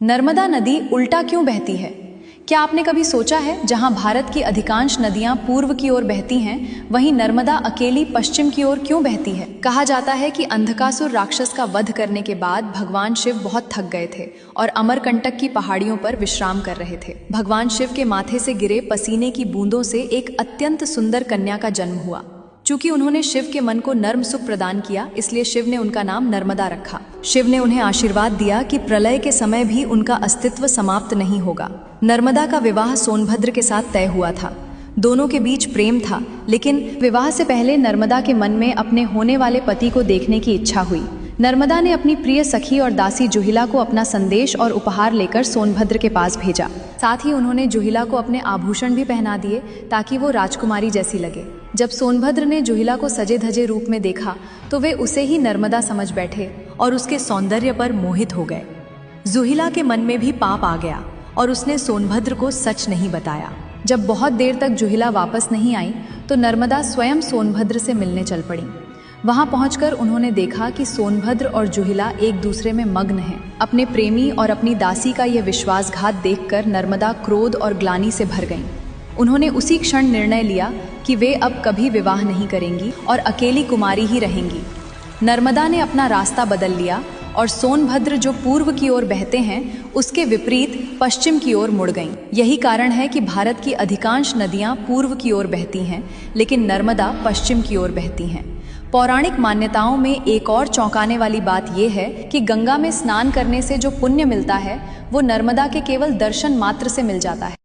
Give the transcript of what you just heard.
नर्मदा नदी उल्टा क्यों बहती है? क्या आपने कभी सोचा है, जहां भारत की अधिकांश नदियां पूर्व की ओर बहती हैं, वहीं नर्मदा अकेली पश्चिम की ओर क्यों बहती है? कहा जाता है कि अंधकासुर राक्षस का वध करने के बाद भगवान शिव बहुत थक गए थे और अमरकंटक की पहाड़ियों पर विश्राम कर रहे थे। भगवान शिव के माथे से गिरे पसीने की बूंदों से एक अत्यंत सुंदर कन्या का जन्म हुआ। चूंकि उन्होंने शिव के मन को नर्म सुख प्रदान किया, इसलिए शिव ने उनका नाम नर्मदा रखा। शिव ने उन्हें आशीर्वाद दिया कि प्रलय के समय भी उनका अस्तित्व समाप्त नहीं होगा। नर्मदा का विवाह सोनभद्र के साथ तय हुआ था। दोनों के बीच प्रेम था, लेकिन विवाह से पहले नर्मदा के मन में अपने होने वाले पति को देखने की इच्छा हुई। नर्मदा ने अपनी प्रिय सखी और दासी जुहिला को अपना संदेश और उपहार लेकर सोनभद्र के पास भेजा। साथ ही उन्होंने जुहिला को अपने आभूषण भी पहना दिए ताकि वो राजकुमारी जैसी लगे। जब सोनभद्र ने जुहिला को सजे धजे रूप में देखा तो वे उसे ही नर्मदा समझ बैठे और उसके सौंदर्य पर मोहित हो गए। जुहिला के मन में भी पाप आ गया और उसने सोनभद्र को सच नहीं बताया। जब बहुत देर तक जुहिला वापस नहीं आई तो नर्मदा स्वयं सोनभद्र से मिलने चल पड़ी। वहां पहुंचकर उन्होंने देखा कि सोनभद्र और जुहिला एक दूसरे में मग्न हैं। अपने प्रेमी और अपनी दासी का यह विश्वासघात देखकर नर्मदा क्रोध और ग्लानि से भर गईं। उन्होंने उसी क्षण निर्णय लिया कि वे अब कभी विवाह नहीं करेंगी और अकेली कुमारी ही रहेंगी। नर्मदा ने अपना रास्ता बदल लिया और सोनभद्र, जो पूर्व की ओर बहते हैं, उसके विपरीत पश्चिम की ओर मुड़ गईं। यही कारण है कि भारत की अधिकांश नदियां पूर्व की ओर बहती हैं, लेकिन नर्मदा पश्चिम की ओर बहती हैं। पौराणिक मान्यताओं में एक और चौंकाने वाली बात यह है कि गंगा में स्नान करने से जो पुण्य मिलता है, वो नर्मदा के केवल दर्शन मात्र से मिल जाता है।